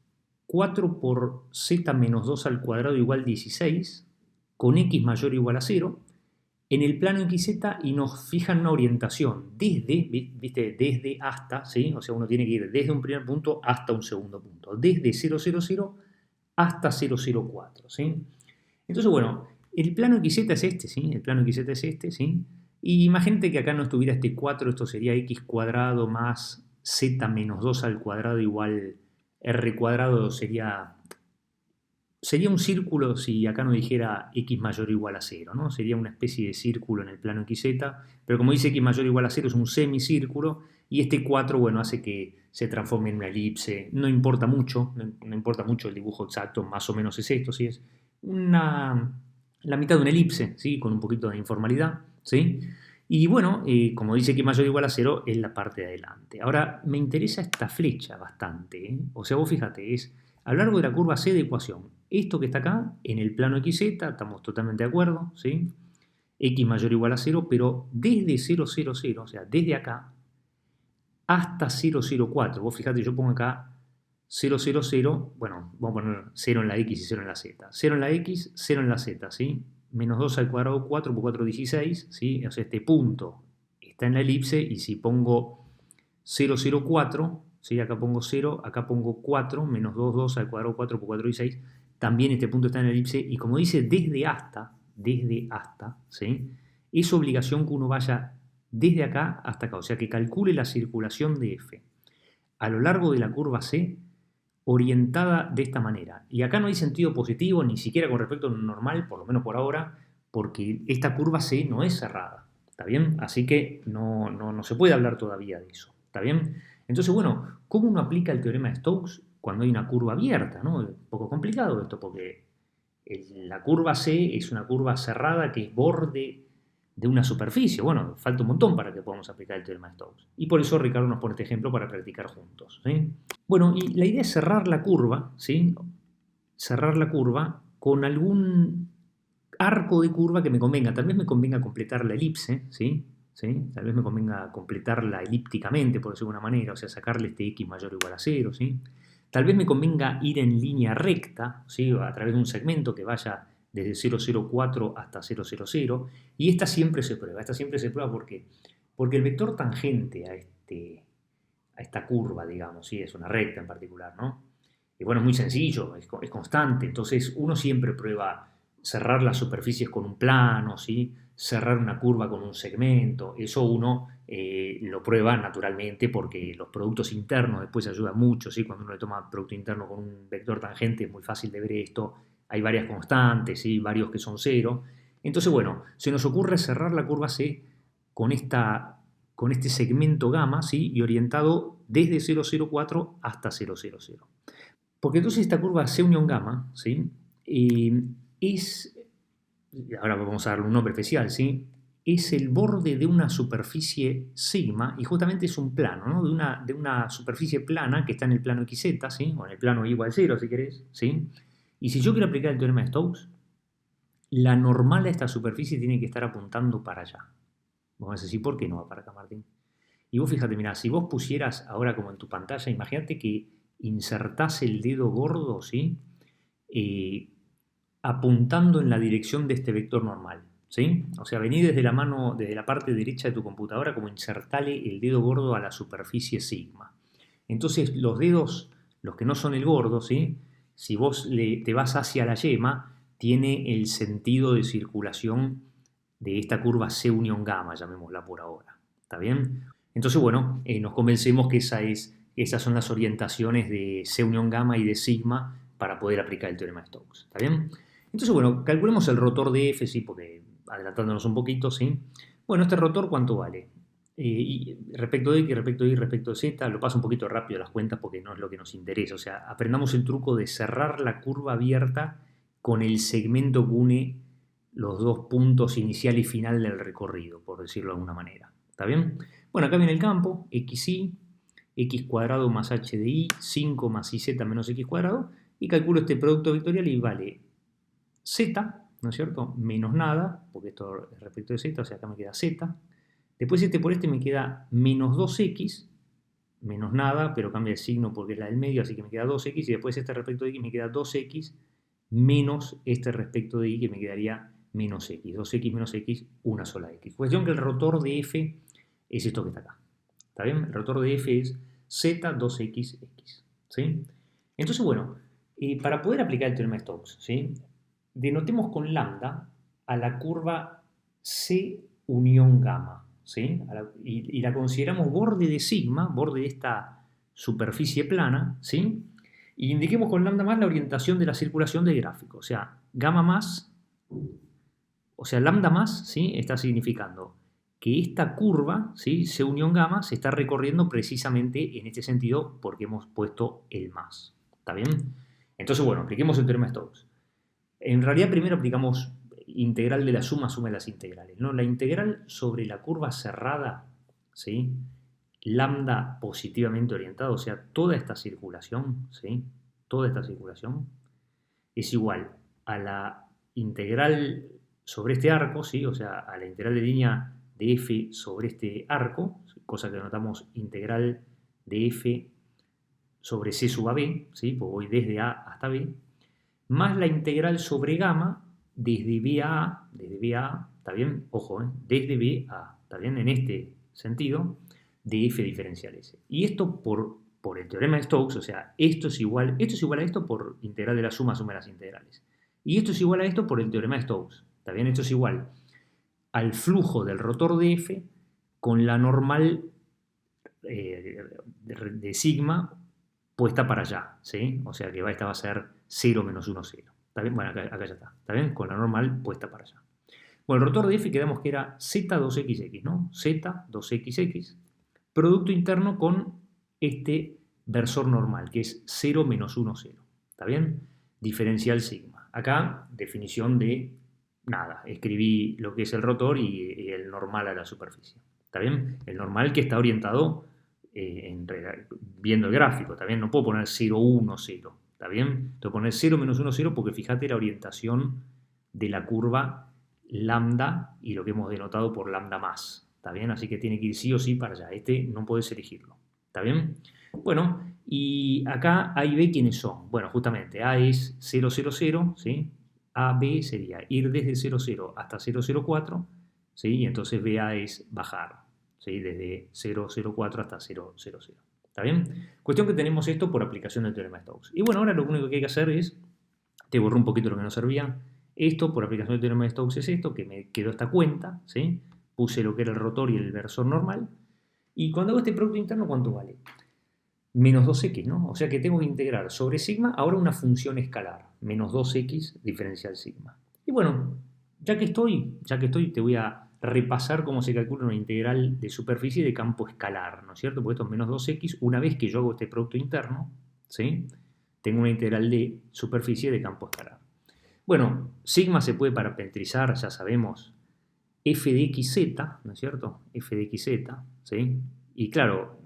4 por z menos 2 al cuadrado igual 16, con x mayor o igual a 0, en el plano XZ, y nos fijan una orientación desde, ¿viste? Desde hasta, ¿sí? O sea, uno tiene que ir desde un primer punto hasta un segundo punto, desde 000 hasta 004, ¿sí? Entonces, bueno, el plano XZ es este, ¿sí? El plano XZ es este, ¿sí? Y imagínate que acá no estuviera este 4, esto sería x cuadrado más z menos 2 al cuadrado igual r cuadrado, sería un círculo si acá no dijera x mayor o igual a 0, ¿no? Sería una especie de círculo en el plano XZ, pero como dice x mayor o igual a 0 es un semicírculo, y este 4, bueno, hace que se transforme en una elipse. No importa mucho, no importa mucho el dibujo exacto, más o menos es esto, ¿sí? Es la mitad de una elipse, ¿sí? Con un poquito de informalidad, ¿sí? Y bueno, como dice que mayor o igual a 0, es la parte de adelante. Ahora, me interesa esta flecha bastante, ¿eh? O sea, vos fíjate, es a lo largo de la curva C de ecuación. Esto que está acá, en el plano XZ, estamos totalmente de acuerdo, ¿sí? X mayor o igual a 0, pero desde 000, o sea, desde acá, hasta 004. Vos fíjate, yo pongo acá 000, bueno, vamos a poner 0 en la X y 0 en la Z. 0 en la X, 0 en la Z, ¿sí? Menos 2 al cuadrado 4 por 4, 16, ¿sí? O sea, este punto está en la elipse, y si pongo 004, ¿sí? Acá pongo 0, acá pongo 4, menos 2, 2 al cuadrado 4 por 4, 16, también este punto está en la elipse, y como dice desde hasta, ¿sí? Es obligación que uno vaya desde acá hasta acá, o sea que calcule la circulación de F a lo largo de la curva C orientada de esta manera. Y acá no hay sentido positivo, ni siquiera con respecto a lo normal, por lo menos por ahora, porque esta curva C no es cerrada, ¿está bien? Así que no se puede hablar todavía de eso, ¿está bien? Entonces, bueno, ¿cómo uno aplica el teorema de Stokes cuando hay una curva abierta, ¿no? Es un poco complicado esto, porque la curva C es una curva cerrada que es borde de una superficie. Bueno, falta un montón para que podamos aplicar el teorema de Stokes. Y por eso Ricardo nos pone este ejemplo para practicar juntos, ¿sí? Bueno, y la idea es cerrar la curva, ¿sí? Cerrar la curva con algún arco de curva que me convenga. Tal vez me convenga completar la elipse, ¿sí? ¿Sí? Tal vez me convenga completarla elípticamente, por decirlo de alguna manera, o sea, sacarle este x mayor o igual a 0, ¿sí? Tal vez me convenga ir en línea recta, ¿sí? A través de un segmento que vaya desde 004 hasta 000, y esta siempre se prueba. ¿Por qué? Porque el vector tangente a esta curva, digamos, ¿sí? Es una recta en particular, ¿no? Y bueno, es muy sencillo, es constante, entonces uno siempre prueba cerrar las superficies con un plano, ¿sí? Cerrar una curva con un segmento, eso uno lo prueba naturalmente porque los productos internos después ayudan mucho, ¿sí? Cuando uno le toma producto interno con un vector tangente es muy fácil de ver esto, hay varias constantes, ¿sí? Varios que son cero. Entonces, bueno, se nos ocurre cerrar la curva C con, con este segmento gamma, ¿sí? Y orientado desde 0,04 hasta 0,00. Porque entonces esta curva C unión gamma, ¿sí? Es, ahora vamos a darle un nombre especial, ¿sí? Es el borde de una superficie sigma y justamente es un plano, ¿no? De una superficie plana que está en el plano XZ, ¿sí? O en el plano y igual 0 si querés, ¿sí? Y si yo quiero aplicar el teorema de Stokes, la normal de esta superficie tiene que estar apuntando para allá. Vamos a decir, ¿por qué no va para acá, Martín? Y vos fíjate, mirá, si vos pusieras ahora como en tu pantalla, imagínate que insertás el dedo gordo, ¿sí? Apuntando en la dirección de este vector normal, ¿sí? O sea, vení desde la mano, desde la parte derecha de tu computadora, como insertale el dedo gordo a la superficie sigma. Entonces, los dedos, los que no son el gordo, ¿sí? Si vos te vas hacia la yema, tiene el sentido de circulación de esta curva C unión gamma, llamémosla por ahora. ¿Está bien? Entonces, bueno, nos convencemos que esas son las orientaciones de C unión gamma y de sigma para poder aplicar el teorema de Stokes. ¿Está bien? Entonces, bueno, calculemos el rotor de F, sí, porque adelantándonos un poquito, ¿sí? Bueno, este rotor, ¿cuánto vale? Y respecto de X, respecto de Y, respecto de Z, lo paso un poquito rápido las cuentas porque no es lo que nos interesa. O sea, aprendamos el truco de cerrar la curva abierta con el segmento que une los dos puntos inicial y final del recorrido, por decirlo de alguna manera. ¿Está bien? Bueno, acá viene el campo, xy, x cuadrado más h de y, 5 más iz menos x cuadrado, y calculo este producto vectorial y vale z, ¿no es cierto? Menos nada, porque esto es respecto de z, o sea, acá me queda z. Después este por este me queda menos 2x, menos nada, pero cambia el signo porque es la del medio, así que me queda 2x, y después este respecto de x me queda 2x, menos este respecto de y que me quedaría menos x. 2x menos x, una sola x. Cuestión que el rotor de f es esto que está acá. ¿Está bien? El rotor de f es z 2xx. ¿Sí? Entonces, bueno, para poder aplicar el teorema de Stokes, ¿sí? Denotemos con lambda a la curva C unión gamma, ¿sí? Y la consideramos borde de sigma, borde de esta superficie plana, ¿sí? Y indiquemos con lambda más la orientación de la circulación del gráfico, o sea, gamma más, o sea, lambda más, ¿sí? Está significando que esta curva, ¿sí? C unión gamma, se está recorriendo precisamente en este sentido porque hemos puesto el más, ¿está bien? Entonces, bueno, apliquemos el teorema de Stokes. En realidad primero aplicamos integral de la suma de las integrales, ¿no? La integral sobre la curva cerrada, ¿sí? Lambda positivamente orientado, o sea, toda esta circulación, ¿sí? Toda esta circulación es igual a la integral sobre este arco, ¿sí? O sea, a la integral de línea de f sobre este arco, cosa que anotamos integral de f sobre c sub a b, ¿sí? Pues voy desde a hasta b, más la integral sobre gamma desde b a, ¿está bien? Ojo, desde b a, ¿está bien? En este sentido, de f diferencial s. Y esto por el teorema de Stokes, o sea, esto es igual a esto por integral de la suma de las integrales. Y esto es igual a esto por el teorema de Stokes, ¿está bien? Esto es igual al flujo del rotor de f con la normal de sigma puesta para allá, ¿sí? O sea que esta va a ser 0 menos 1, 0. ¿Está bien? Bueno, acá ya está. ¿Está bien? Con la normal puesta para allá. Bueno, el rotor de f quedamos que era z2xx, ¿no? z2xx, producto interno con este versor normal, que es 0 menos 1, 0. ¿Está bien? Diferencial sigma. Acá, definición de nada. Escribí lo que es el rotor y el normal a la superficie. ¿Está bien? El normal que está orientado viendo el gráfico. ¿Está bien? No puedo poner 0, 1, 0. ¿Está bien? Tengo que poner 0 menos 1, 0 porque fíjate la orientación de la curva lambda y lo que hemos denotado por lambda más. ¿Está bien? Así que tiene que ir sí o sí para allá. Este no puedes elegirlo. ¿Está bien? Bueno, y acá A y B, ¿quiénes son? Bueno, justamente A es 0, 0, 0, ¿sí? A, B sería ir desde 0, 0 hasta 0, 0, 4, ¿sí? Y entonces BA es bajar, ¿sí? Desde 0, 0, 4 hasta 0, 0, 0. ¿Está bien? Cuestión que tenemos esto por aplicación del teorema de Stokes. Y bueno, ahora lo único que hay que hacer es, te borré un poquito lo que no servía, Esto, por aplicación del teorema de Stokes, es esto, que me quedó esta cuenta, ¿sí? Puse lo que era el rotor y el inversor normal. Y cuando hago este producto interno, ¿cuánto vale? Menos 2x, ¿no? O sea que tengo que integrar sobre sigma ahora una función escalar, menos 2x diferencial sigma. Y bueno, ya que estoy, te voy a repasar cómo se calcula una integral de superficie de campo escalar, ¿no es cierto? Porque esto es menos 2x, una vez que yo hago este producto interno, ¿sí? Tengo una integral de superficie de campo escalar. Bueno, sigma se puede parametrizar, ya sabemos, f de xz, ¿no es cierto? F de xz, ¿sí? Y claro,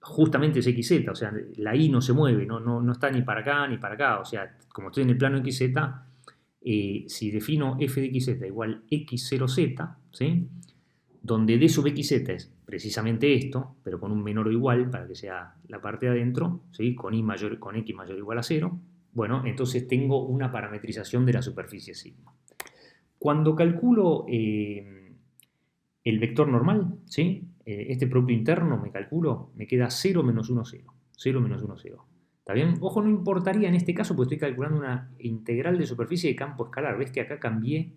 justamente es xz, o sea, la y no se mueve, no está ni para acá ni para acá, o sea, como estoy en el plano xz, si defino f de xz igual x0z, ¿sí? Donde d sub xz es precisamente esto, pero con un menor o igual para que sea la parte de adentro, ¿sí? Con x mayor o igual a 0, bueno, entonces tengo una parametrización de la superficie sigma. Cuando calculo el vector normal, ¿sí? Este producto interno me queda 0 menos 1, 0. 0 menos 1, 0. ¿Está bien? Ojo, no importaría en este caso porque estoy calculando una integral de superficie de campo escalar. ¿Ves que acá cambié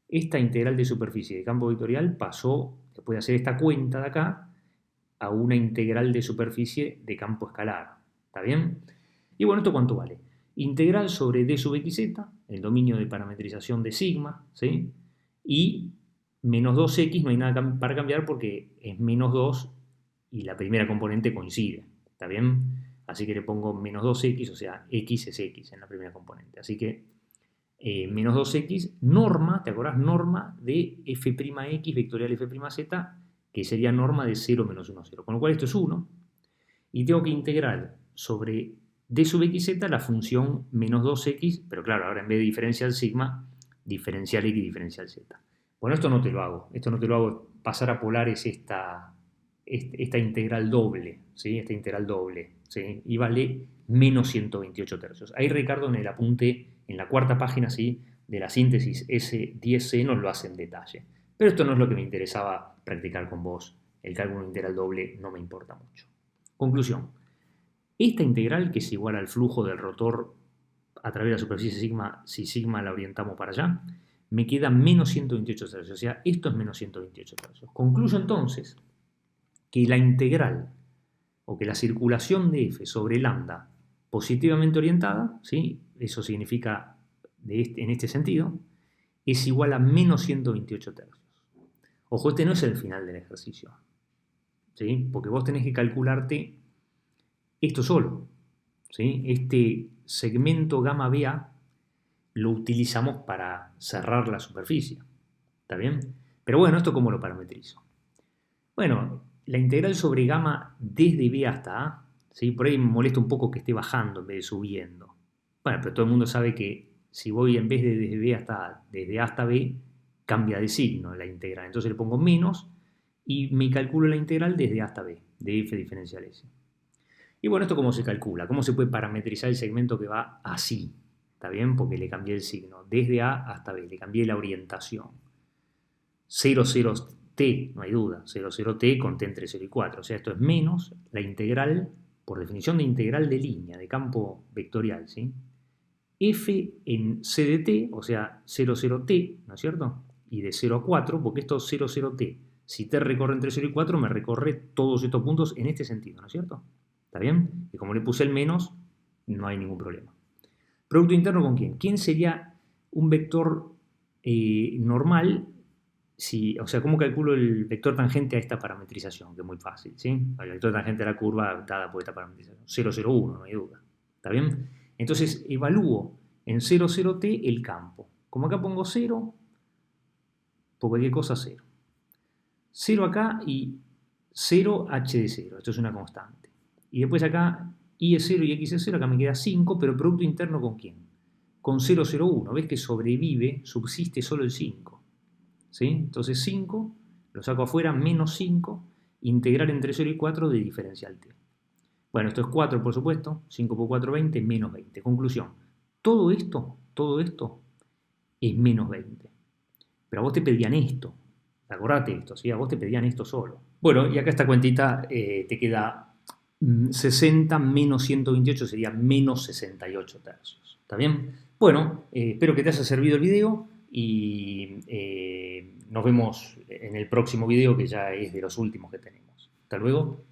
esta integral de superficie de campo vectorial? Pasó, después de hacer esta cuenta de acá, a una integral de superficie de campo escalar. ¿Está bien? Y bueno, ¿esto cuánto vale? Integral sobre d sub xz, el dominio de parametrización de sigma, ¿sí? Y menos 2x no hay nada para cambiar porque es menos 2 y la primera componente coincide, ¿está bien? Así que le pongo menos 2x, o sea, x es x en la primera componente. Así que menos 2x, norma, ¿te acordás? Norma de f'x vectorial f'z, que sería norma de 0 menos 1, 0. Con lo cual esto es 1. Y tengo que integrar sobre d sub xz la función menos 2x, pero claro, ahora en vez de diferencial sigma, diferencial x, diferencial z. Bueno, esto no te lo hago. Esto no te lo hago. Pasar a polares esta integral doble, ¿sí? Esta integral doble, ¿sí? Y vale menos 128 tercios. Ahí Ricardo en el apunte, en la cuarta página, ¿sí? De la síntesis S10C nos lo hace en detalle. Pero esto no es lo que me interesaba practicar con vos. El cálculo integral doble no me importa mucho. Conclusión. Esta integral, que es igual al flujo del rotor a través de la superficie sigma, si sigma la orientamos para allá, me queda menos 128 tercios. O sea, esto es menos 128 tercios. Concluyo entonces que la integral o que la circulación de f sobre lambda positivamente orientada, ¿sí? Eso significa en este sentido, es igual a menos 128 tercios. Ojo, este no es el final del ejercicio, ¿sí? Porque vos tenés que calcularte esto solo, ¿sí? Este segmento gamma BA lo utilizamos para cerrar la superficie, ¿está bien? Pero bueno, ¿esto cómo lo parametrizo? Bueno, la integral sobre gamma desde B hasta A, ¿sí? Por ahí me molesta un poco que esté bajando en vez de subiendo. Bueno, pero todo el mundo sabe que si voy en vez de desde B hasta A, desde A hasta B, cambia de signo la integral. Entonces le pongo menos y me calculo la integral desde A hasta B, de f diferencial s. Y bueno, ¿esto cómo se calcula? ¿Cómo se puede parametrizar el segmento que va así? ¿Está bien? Porque le cambié el signo. Desde A hasta B, le cambié la orientación. 0, 0, t, no hay duda. 0, 0, t con t entre 0 y 4. O sea, esto es menos la integral, por definición de integral de línea, de campo vectorial, ¿sí? F en c de t, o sea, 0, 0, t, ¿no es cierto? Y de 0 a 4, porque esto es 0, 0, t. Si t recorre entre 0 y 4, me recorre todos estos puntos en este sentido, ¿no es cierto? ¿Está bien? Y como le puse el menos, no hay ningún problema. ¿Producto interno con quién? ¿Quién sería un vector normal? O sea, ¿cómo calculo el vector tangente a esta parametrización? Que es muy fácil, ¿sí? El vector tangente a la curva dada por esta parametrización. 0, 0, 1, no hay duda. ¿Está bien? Entonces, evalúo en 0, 0, t el campo. Como acá pongo 0, por cualquier cosa 0. 0 acá y 0 h de 0. Esto es una constante. Y después acá y es 0 y x es 0, acá me queda 5, pero producto interno ¿con quién? Con 0, 0, 1. ¿Ves que sobrevive, subsiste solo el 5? ¿Sí? Entonces 5, lo saco afuera, menos 5, integral entre 0 y 4 de diferencial t. Bueno, esto es 4, por supuesto. 5 por 4, 20, menos 20. Conclusión. Todo esto es menos 20. Pero a vos te pedían esto. Acordate esto, ¿sí? A vos te pedían esto solo. Bueno, y acá esta cuentita te queda 60 menos 128 sería menos 68 tercios. ¿Está bien? Bueno, espero que te haya servido el video y nos vemos en el próximo video que ya es de los últimos que tenemos. Hasta luego.